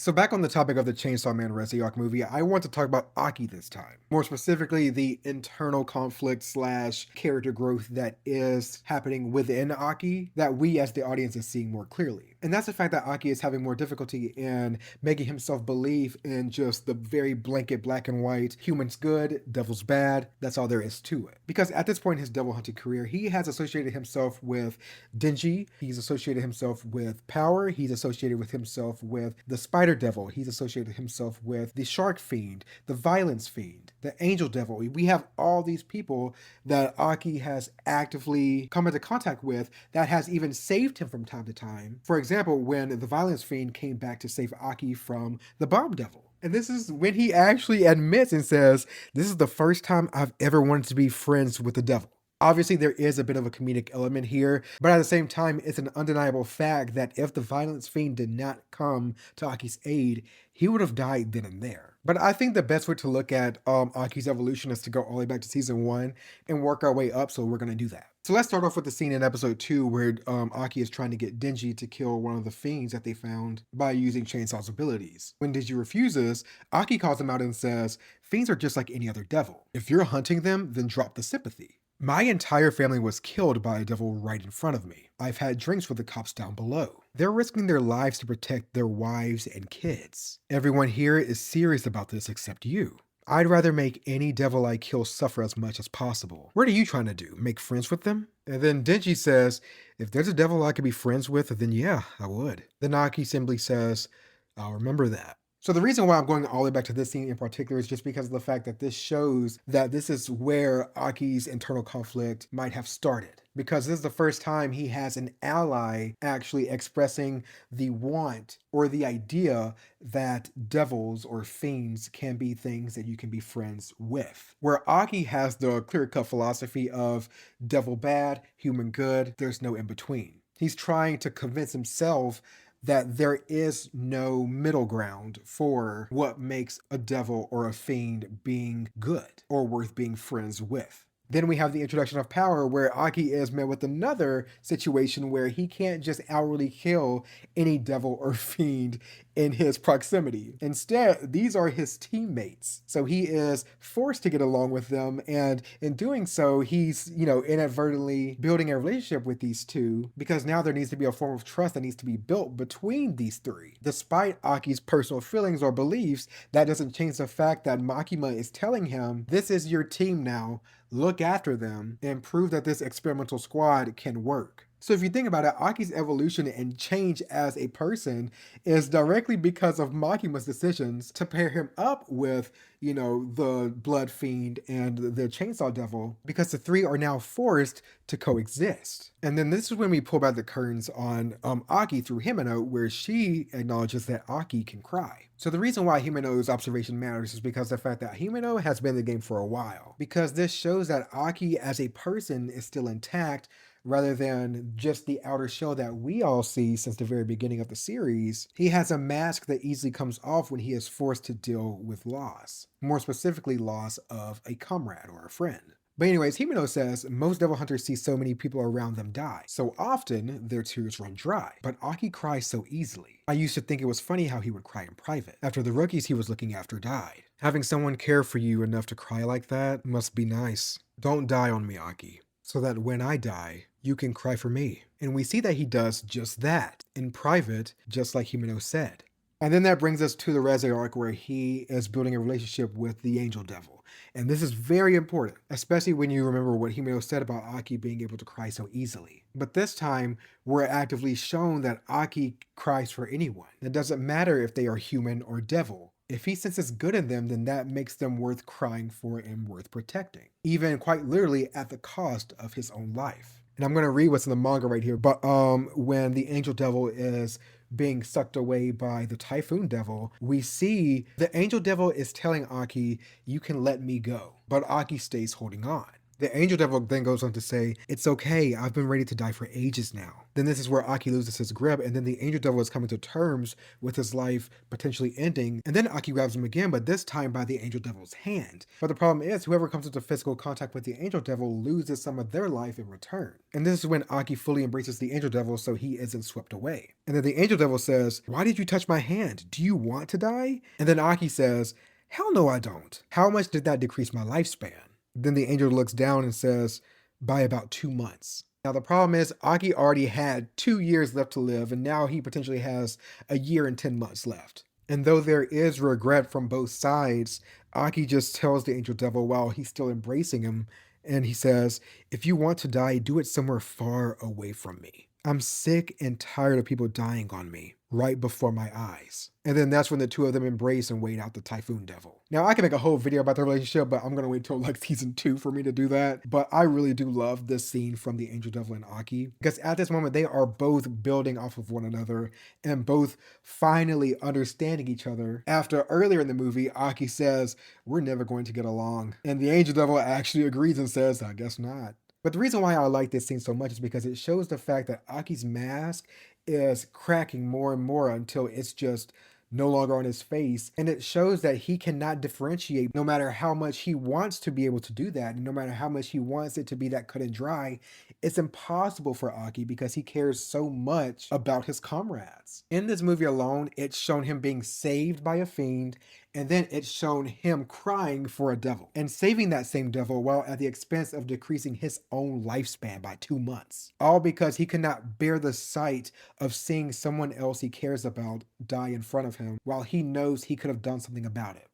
So back on the topic of the Chainsaw Man Reze Arc movie, I want to talk about Aki this time. More specifically, the internal conflict slash character growth that is happening within Aki that we as the audience is seeing more clearly. And that's the fact that Aki is having more difficulty in making himself believe in just the very blanket black and white, humans good, devil's bad, that's all there is to it. Because at this point in his devil hunting career, he has associated himself with Denji, he's associated himself with power, he's associated with himself with the spider devil, he's associated himself with the shark fiend, the violence fiend, the angel devil. We have all these people that Aki has actively come into contact with that has even saved him from time to time. For example, when the violence fiend came back to save Aki from the bomb devil. And this is when he actually admits and says, "This is the first time I've ever wanted to be friends with the devil." Obviously, there is a bit of a comedic element here, but at the same time, it's an undeniable fact that if the violence fiend did not come to Aki's aid, he would have died then and there. But I think the best way to look at Aki's evolution is to go all the way back to season one and work our way up, so we're going to do that. So let's start off with the scene in episode 2 where Aki is trying to get Denji to kill one of the fiends that they found by using Chainsaw's abilities. When Denji refuses, Aki calls him out and says, "Fiends are just like any other devil. If you're hunting them, then drop the sympathy. My entire family was killed by a devil right in front of me. I've had drinks with the cops down below. They're risking their lives to protect their wives and kids. Everyone here is serious about this except you. I'd rather make any devil I kill suffer as much as possible. What are you trying to do? Make friends with them?" And then Denji says, "If there's a devil I could be friends with, then yeah, I would." Then Aki simply says, "I'll remember that." So the reason why I'm going all the way back to this scene in particular is just because of the fact that this shows that this is where Aki's internal conflict might have started. Because this is the first time he has an ally actually expressing the want or the idea that devils or fiends can be things that you can be friends with. Where Aki has the clear-cut philosophy of devil bad, human good, there's no in between. He's trying to convince himself that there is no middle ground for what makes a devil or a fiend being good or worth being friends with. Then we have the introduction of power, where Aki is met with another situation where he can't just outwardly kill any devil or fiend in his proximity. Instead, these are his teammates. So he is forced to get along with them, and in doing so, he's, inadvertently building a relationship with these two because now there needs to be a form of trust that needs to be built between these three. Despite Aki's personal feelings or beliefs, that doesn't change the fact that Makima is telling him, "This is your team now. Look after them and prove that this experimental squad can work." So if you think about it, Aki's evolution and change as a person is directly because of Makima's decisions to pair him up with, the Blood Fiend and the Chainsaw Devil, because the three are now forced to coexist. And then this is when we pull back the curtains on Aki through Himeno, where she acknowledges that Aki can cry. So the reason why Himeno's observation matters is because of the fact that Himeno has been in the game for a while. Because this shows that Aki as a person is still intact, rather than just the outer shell that we all see since the very beginning of the series. He has a mask that easily comes off when he is forced to deal with loss. More specifically, loss of a comrade or a friend. But anyways, Himeno says most devil hunters see so many people around them die. So often, their tears run dry. But Aki cries so easily. I used to think it was funny how he would cry in private, after the rookies he was looking after died. Having someone care for you enough to cry like that must be nice. Don't die on me, Aki, so that when I die, you can cry for me. And we see that he does just that, in private, just like Himeno said. And then that brings us to the Reze arc, where he is building a relationship with the Angel Devil. And this is very important, especially when you remember what Himeno said about Aki being able to cry so easily. But this time, we're actively shown that Aki cries for anyone. It doesn't matter if they are human or devil. If he senses good in them, then that makes them worth crying for and worth protecting. Even quite literally at the cost of his own life. And I'm going to read what's in the manga right here. But when the Angel Devil is being sucked away by the Typhoon Devil, we see the Angel Devil is telling Aki, "You can let me go." But Aki stays holding on. The angel devil then goes on to say, "It's okay, I've been ready to die for ages now." Then this is where Aki loses his grip, and then the angel devil is coming to terms with his life potentially ending, and then Aki grabs him again, but this time by the angel devil's hand. But the problem is, whoever comes into physical contact with the angel devil loses some of their life in return. And this is when Aki fully embraces the angel devil so he isn't swept away. And then the angel devil says, "Why did you touch my hand? Do you want to die?" And then Aki says, "Hell no, I don't. How much did that decrease my lifespan?" Then the angel looks down and says, "By about 2 months." Now, the problem is, Aki already had 2 years left to live, and now he potentially has a year and 10 months left. And though there is regret from both sides, Aki just tells the angel devil while he's still embracing him, and he says, "If you want to die, do it somewhere far away from me. I'm sick and tired of people dying on me right before my eyes." And then that's when the two of them embrace and wait out the Typhoon Devil. Now, I can make a whole video about the relationship, but I'm going to wait till like season 2 for me to do that. But I really do love this scene from the Angel Devil and Aki, because at this moment, they are both building off of one another and both finally understanding each other. After earlier in the movie, Aki says, "We're never going to get along." And the Angel Devil actually agrees and says, "I guess not." But the reason why I like this scene so much is because it shows the fact that Aki's mask is cracking more and more until it's just no longer on his face. And it shows that he cannot differentiate no matter how much he wants to be able to do that. And no matter how much he wants it to be that cut and dry, it's impossible for Aki because he cares so much about his comrades. In this movie alone, it's shown him being saved by a fiend, and then it's shown him crying for a devil and saving that same devil while at the expense of decreasing his own lifespan by 2 months. All because he could not bear the sight of seeing someone else he cares about die in front of him while he knows he could have done something about it.